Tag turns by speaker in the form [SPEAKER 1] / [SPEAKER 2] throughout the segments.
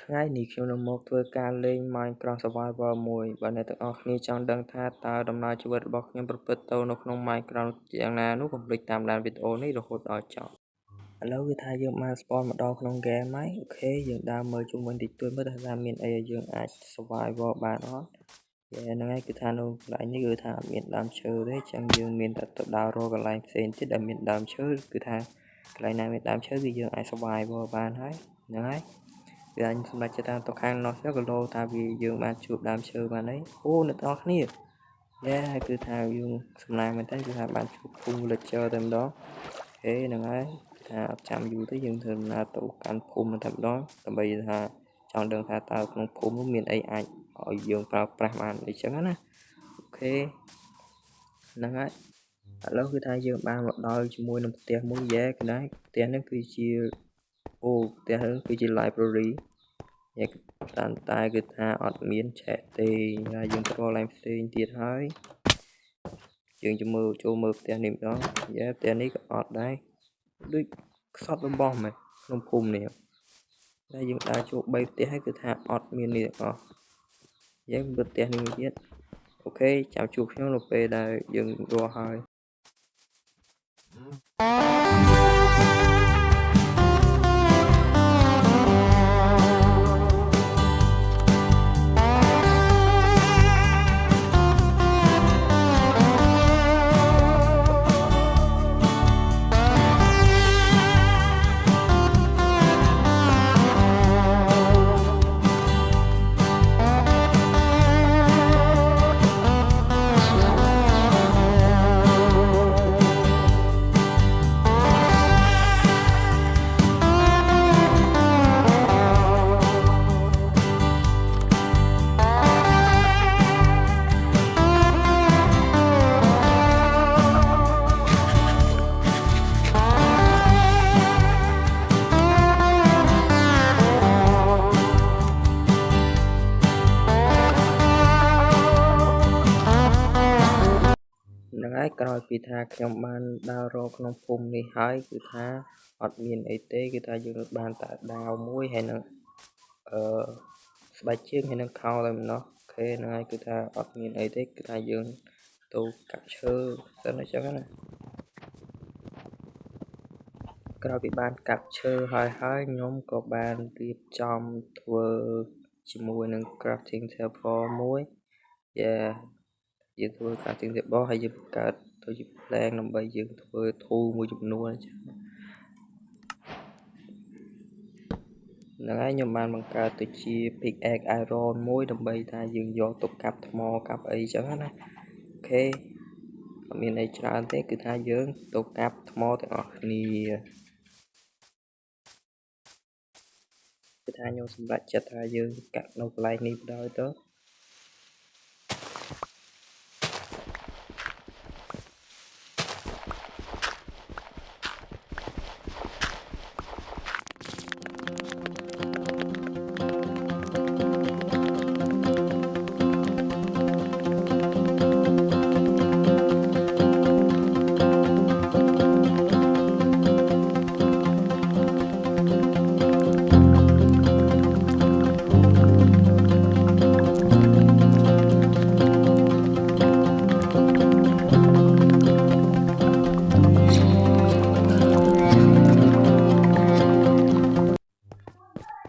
[SPEAKER 1] ថ្ងៃនេះខ្ញុំនឹងមកធ្វើការលេង Minecraft Survival មួយបើអ្នកទាំងអស់គ្នាចង់ដឹងថាតើដំណើរជីវិតរបស់ខ្ញុំប្រព្រឹត្តទៅនៅក្នុង Minecraft យ៉ាងណានោះកុំភ្លេចតាមដានវីដេអូនេះរហូតដល់ចប់ឥឡូវគឺថាយើងបាន spawn មកដល់ក្នុង game ហើយអូខេយើងដើរមើលជុំវិញតិចតួចមើលថាមានអីឲ្យយើងអាច survival បានអត់ហ្នឹងហើយគឺថានៅកន្លែងនេះគឺថាអត់មានដើមឈើទេចឹងយើងមានតែទៅដើររកកន្លែងផ្សេងទៀតដែលមានដើមឈើគឺថាកន្លែងណាមានដើមឈើគឺយើងអាច survival បានហើយហ្នឹងហើយវាអញសម្រាប់ចិត្តថាទៅខាងនោះទៅក៏លោថាវាយើងបានជួបដើមឈើបានហើយអូអ្នកទាំងអស់គ្នាគឺថាយើងសំណាងមែនតើគឺថាបានជួបភូមិ villager តែម្ដងហ្នឹងហើយថាអត់ចាំយូរទេយើងធ្វើដំណើរទៅកាន់ភូមិតែម្ដងដើម្បីថាចង់ដឹងថាតើក្នុងភូមិនោះមានអីអាចឲ្យយើងប្រើប្រាស់បានអីចឹងណាអូខេហ្នឹងហើយឥឡូវគឺថាយើងបានមកដល់ជាមួយនឹងផ្ទះមួយគឺណាផ្ទះនេះគឺជាផ្ទះនេះគឺជា library តែគឺថាអត់មានឆែកទេហើយយើងទៅឡើងផ្សេងទៀតហើយយើងចូលមើលផ្ទះនេះម្ដងផ្ទះនេះក៏អត់ដែរដូចខ្សត់របស់មែនក្នុងភូមិនេះតែយើងដើរចូល3ផ្ទះហើយគឺថាអត់មាននេះទាំងអស់យើងមើលផ្ទះនេះមួយទៀតអូខេចាំជួបខ្ញុំនៅពេលដែលយើងរស់ហើយក្រោយពីថាខ្ញុំបានដើររកក្នុងភូមិនេះហើយគឺថាអត់មានអីទេគឺថាយើងបានតែដាវមួយហើយនឹងស្បែកជើងហើយនឹងខោតែម្ដងអូខេហ្នឹងហើយគឺថាអត់មានអីទេគឺថាយើងទៅកាប់ឈើសិនអញ្ចឹងណាក្រោយពីបានកាប់ឈើហើយខ្ញុំក៏បានរៀបចំធ្វើជាមួយនឹង crafting table មួយយើងធ្វើ crafting table ហើយយើងបង្កើតទៅជា plank ដើម្បីយើងធ្វើធូរមួយចំនួនអញ្ចឹងហ្នឹងហើយខ្ញុំបានបង្កើតទៅជា pickaxe iron មួយដើម្បីថាយើងយកទៅកាប់ថ្មកាប់អីចឹងណាអូខេអត់មានអីច្រើនទេគឺថាយើងទៅកាប់ថ្មទាំងអស់គ្នាគឺថាខ្ញុំសម្រេចចិត្តថាយើងកាប់នៅកន្លែងនេះបណ្ដោយទៅ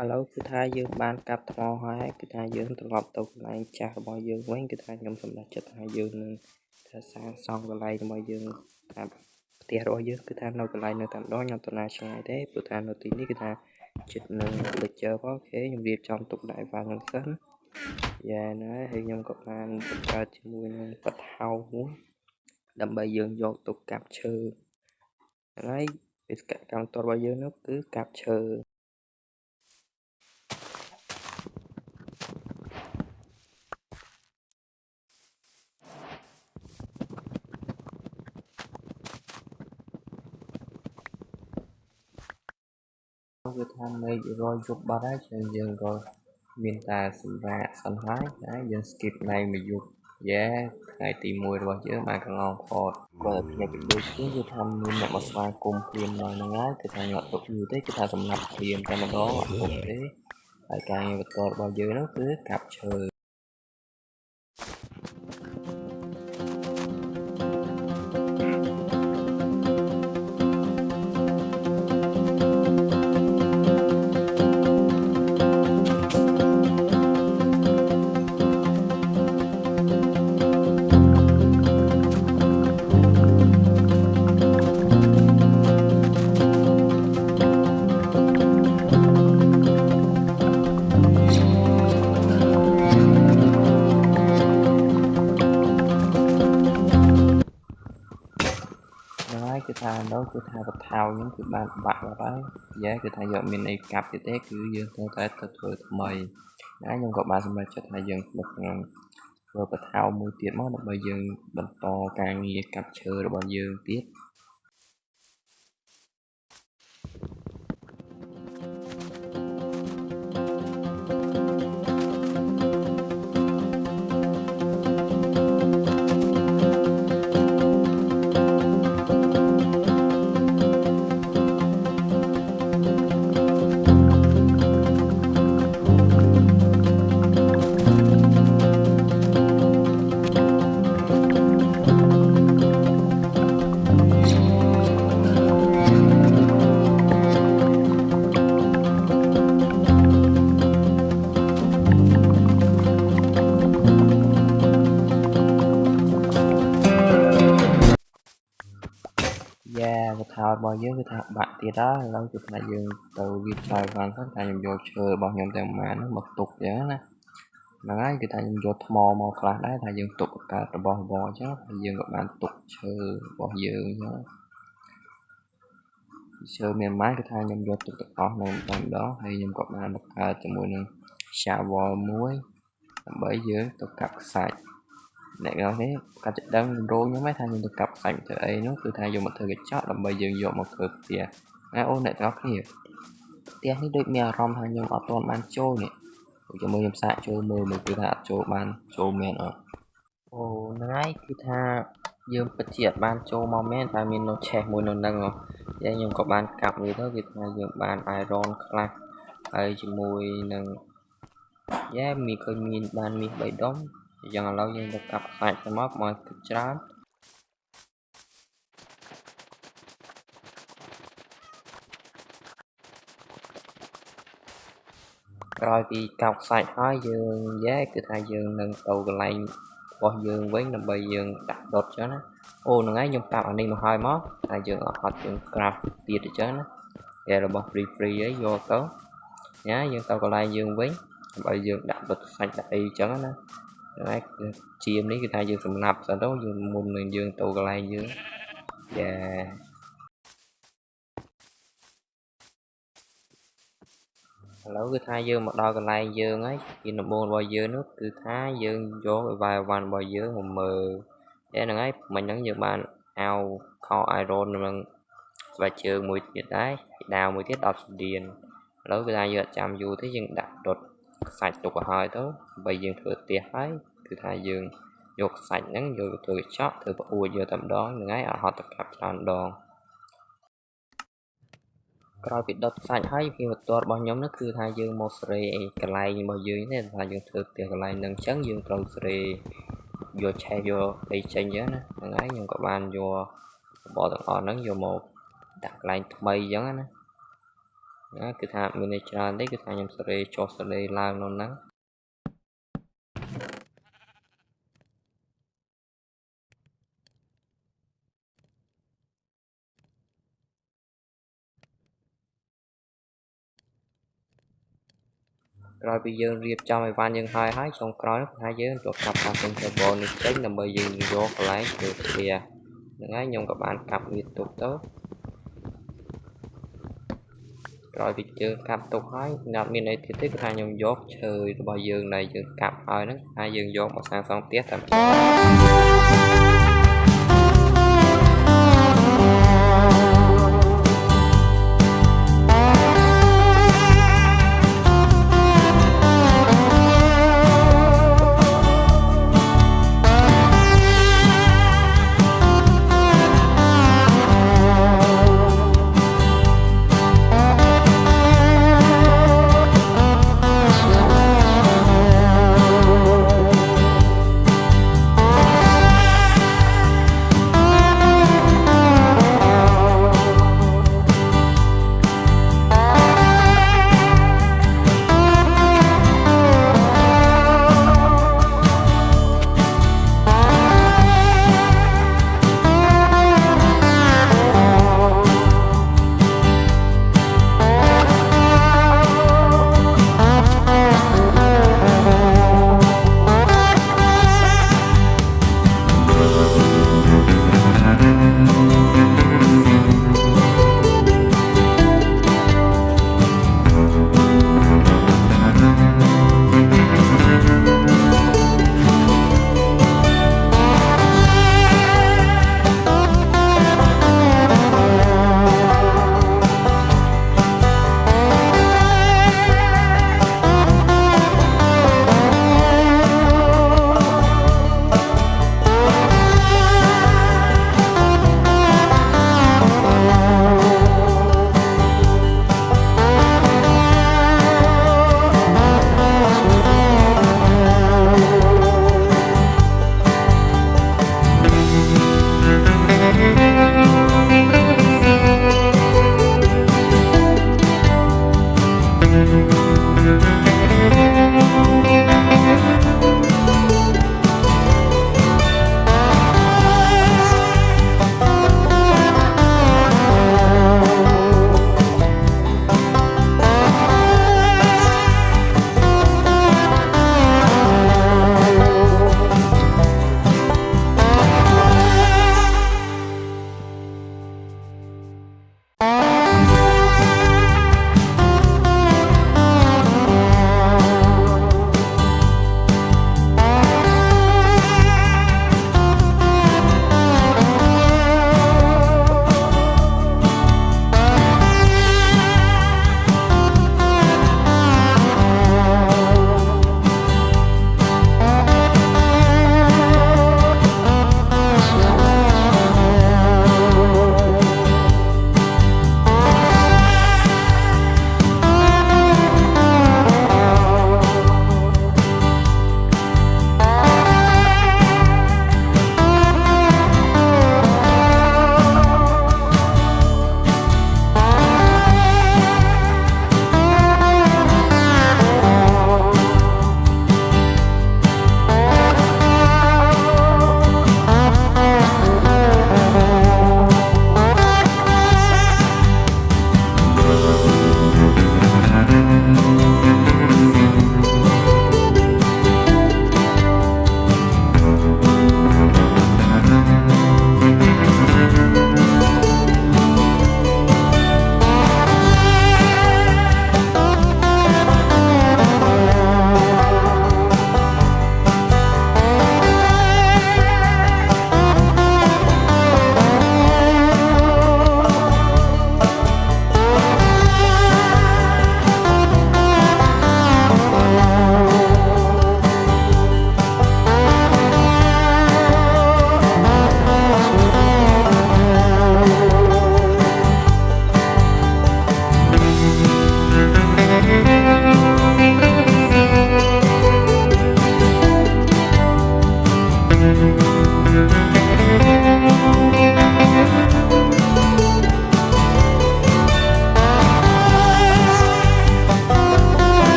[SPEAKER 1] ឥឡូវគឺថាយើងបានកាប់ថ្មហើយគឺថាយើងត្រឡប់ទៅកន្លែងចាស់របស់យើងវិញគឺថាខ្ញុំសម្រេចចិត្តថាយើងនឹងថាសាងសង់កន្លែងរបស់យើងថាផ្ទះរបស់យើងគឺថានៅកន្លែងនៅតាមដងខ្ញុំទៅណាឆ្ងាយទេព្រោះថានៅទីនេះគឺថាចិត្តនឹង villager អូខេខ្ញុំរៀបចំទុកដាក់វ៉ាងហ្នឹងសិនណាហើយខ្ញុំក៏បានបង្កើតជាមួយនឹងបាត់ហោមួយដើម្បីយើងយកទៅកាប់ឈើហើយបេសកកម្មតរបស់យើងនោះគឺកាប់ឈើគឺថាមេឃរយយប់បាត់ហើយយើងក៏មានតែសម្រាប់សិនហើយយើង skip ថ្ងៃមួយយប់ថ្ងៃទី1របស់យើងបានកន្លងផតគាត់ភ្នាក់ដូចគ្នាគឺថាមានអ្នកមកស្វាគមន៍ព្រាមឡើងហ្នឹងហើយគឺថាញ៉ាត់ទុកយូរទេគឺថាសម្រាប់ព្រាមតែម្ដងអត់ទុកទេ ហើយការងារបន្តរបស់យើងហ្នឹងគឺកាប់ឈើគឺថានោះគឺថាបថោហ្នឹងគឺបានបាក់ហើយយ៉ាគឺថាយកមានអីកាប់ទៀតទេគឺយើងត្រូវតែទៅធ្វើថ្មីណាខ្ញុំក៏បានសម្រេចចិត្តថាយើងមកក្នុងធ្វើបថោមួយទៀតមកដើម្បីយើងបន្តការងារកាប់ឈើរបស់យើងទៀតបថោរបស់យើងគឺថាបាក់ទៀតហើយឥឡូវគឺថាយើងទៅវាចោលបានសិនថាខ្ញុំយកឈើរបស់ខ្ញុំទាំងប៉ុន្មានហ្នឹងមកទុកអញ្ចឹងណាហ្នឹងហើយគឺថាខ្ញុំយកថ្មមកខ្លះដែរថាយើងទុកបង្កើតរបស់របរអញ្ចឹងហើយយើងក៏បានទុកឈើរបស់យើងអញ្ចឹងឈើមានម៉ាយគឺថាខ្ញុំយកទុកទាំងអស់នៅម្ដងហើយខ្ញុំក៏បានបង្កើតជាមួយនឹង shovel មួយដើម្បីយើងទៅកាប់ខ្សាច់អ្នកនរនេះកាត់ចិត្តដឹងរោងខ្ញុំថាខ្ញុំទៅកាប់ខ្សាច់ទៅអីនោះគឺថាយកមកធ្វើកញ្ចក់ដើម្បីយើងយកមកធ្វើផ្ទះណាអូនអ្នកទាំងអស់គ្នាផ្ទះនេះដូចមានអារម្មណ៍ថាខ្ញុំអត់ទាន់បានចូលនេះជាមួយខ្ញុំសាកចូលមើលមកគឺថាអត់ចូលបានចូលមែនអត់អូហ្នឹងហើយគឺថាយើងពិតជាអត់បានចូលមកមែនតែមាននៅឆេះមួយនៅហ្នឹងហើយខ្ញុំក៏បានកាប់វាទៅគឺថាយើងបាន iron ខ្លះហើយជាមួយនឹងមានឃើញមានបានមាស3ដុំយ៉ាងឥឡូវយើងទៅកាប់ខ្សាច់ទៅមកមកច្រើនក្រោយពីកាប់ខ្សាច់ហើយយើងគឺថាយើងនឹងទៅកន្លែងរបស់យើងវិញដើម្បីយើងដាក់ដុតចឹងណាអូហ្នឹងហើយខ្ញុំកាប់អានេះមកហើយមកតែយើងអត់យើងក្រាបទៀតអញ្ចឹងណាតែរបស់ free អីយកទៅណាយើងទៅកន្លែងយើងវិញដើម្បីយើងដាក់ដុតខ្សាច់ដាក់អីចឹងណាហ្នឹងហើយជាមនេះគឺថាយើងសម្លាប់សិនទៅយើងមុននឹងយើងទៅកន្លែងយើងឥឡូវគឺថាយើងមកដល់កន្លែងយើងហើយពីដំបូងរបស់យើងនោះគឺថាយើងយកអីវ៉ាន់របស់យើងមកមើលហ្នឹងហើយមិញហ្នឹងយើងបានអាវខោ iron នឹងស្បែកជើងមួយទៀតដែរដាវមួយទៀត10ស្ទៀនឥឡូវគឺថាយើងអត់ចាំយូរទេយើងដាក់ដុតខ្សាច់ទុកឲ្យហើយទៅដើម្បីយើងធ្វើផ្ទះហើយគឺថាយើងយកខ្សាច់ហ្នឹងយកទៅធ្វើកញ្ចក់ធ្វើប្រអួតយកតែម្ដងហ្នឹងហើយអត់ហត់ទៅកាប់ច្រើនដងក្រោយពីដុតខ្សាច់ហើយពីបន្ទាត់របស់ខ្ញុំនោះគឺថាយើងមកស្រេកន្លែងរបស់យើងនេះថាយើងធ្វើផ្ទះកន្លែងហ្នឹងអញ្ចឹងយើងត្រូវស្រេយកឆេះយកអីចេញអញ្ចឹងណាហ្នឹងហើយខ្ញុំក៏បានយករបស់ទាំងអស់ហ្នឹងយកមកដាក់កន្លែងថ្មីអញ្ចឹងណាគឺថាមានច្រើនទេគឺថាខ្ញុំស្រេចុះស្រេឡើងនៅហ្នឹងក្រោយពីយើងរៀបចំអីវ៉ាន់យើងហើយចុងក្រោយគឺថាយើងទៅកាប់កាប់ទាំងបបនេះចេញដើម្បីយើងយកកន្លែងធ្វើផ្ទះហ្នឹងហើយខ្ញុំក៏បានកាប់វាទុកទៅក្រោយពីយើងកាប់ទុកហើយអត់មានអីទៀតទេគឺថាខ្ញុំយកឈើរបស់យើងដែលយើងកាប់ហើយហ្នឹងថាយើងយកមកសាងសង់ផ្ទះតាម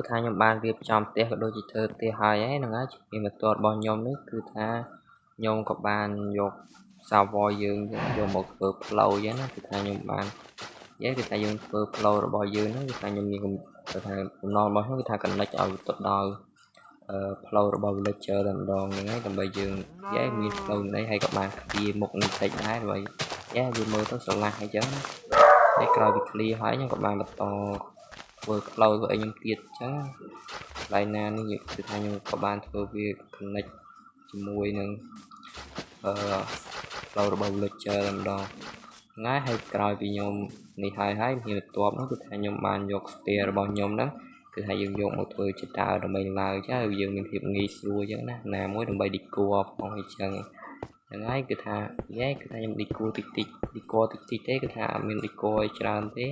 [SPEAKER 1] គឺថាខ្ញុំបានរៀបចំផ្ទះក៏ដូចជាធ្វើផ្ទះហើយហ្នឹងហើយជាបន្ទាត់របស់ខ្ញុំនេះគឺថាខ្ញុំក៏បានយកសាវយើងយកមកធ្វើផ្លូវចឹងណាគឺថាខ្ញុំបានគឺថាយើងធ្វើផ្លូវរបស់យើងហ្នឹងគឺថាខ្ញុំមានគឺថាបំណងរបស់ខ្ញុំគឺថា connect ឲ្យទៅដល់ផ្លូវរបស់ villager តែម្ដងហ្នឹងហើយដើម្បីយើងមានផ្លូវនេះហើយក៏បានឃ្លាមុខនេះតិចដែរដើម្បីវាមើលទៅស្រឡះអញ្ចឹងណាហើយក្រោយវាឃ្លាហើយខ្ញុំក៏បានបន្តធ្វើផ្លូវធ្វើអីខ្ញុំទៀតអញ្ចឹងកន្លែងណានេះគឺថាខ្ញុំក៏បានធ្វើវា connect ជាមួយនឹងផ្លូវរបស់ villager តែម្ដងថ្ងៃហើយក្រោយពីខ្ញុំនេះហើយមានបន្ទាប់នោះគឺថាខ្ញុំបានយក stair របស់ខ្ញុំហ្នឹងគឺថាយើងយកមកធ្វើជាតើដើម្បីឡើងចឹងយើងមានភាពងាយស្រួលចឹងណាមួយដើម្បី decor ផងអញ្ចឹងហ្នឹងហើយគឺថាខ្ញុំ decor តិចតិចទេគឺថាអត់មាន decor ឲ្យច្រើនទេ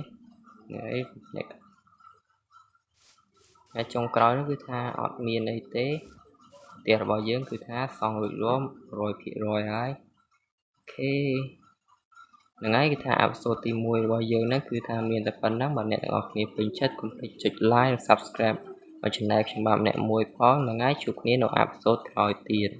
[SPEAKER 1] ហើយចុងក្រោយនោះគឺថាអត់មានអីទេផ្ទះរបស់យើងគឺថាសង់រួចរាល់ 100% ហើយអូខេហ្នឹងហើយគឺថាអេពីសូតទី1របស់យើងហ្នឹងគឺថាមានតែប៉ុណ្ណឹងបើអ្នកទាំងអស់គ្នាពេញចិត្តកុំភ្លេចចុច like និង subscribe ឲ្យ channel ខ្ញុំបាទម្នាក់មួយផងហ្នឹងហើយជួបគ្នានៅអេពីសូតក្រោយទៀត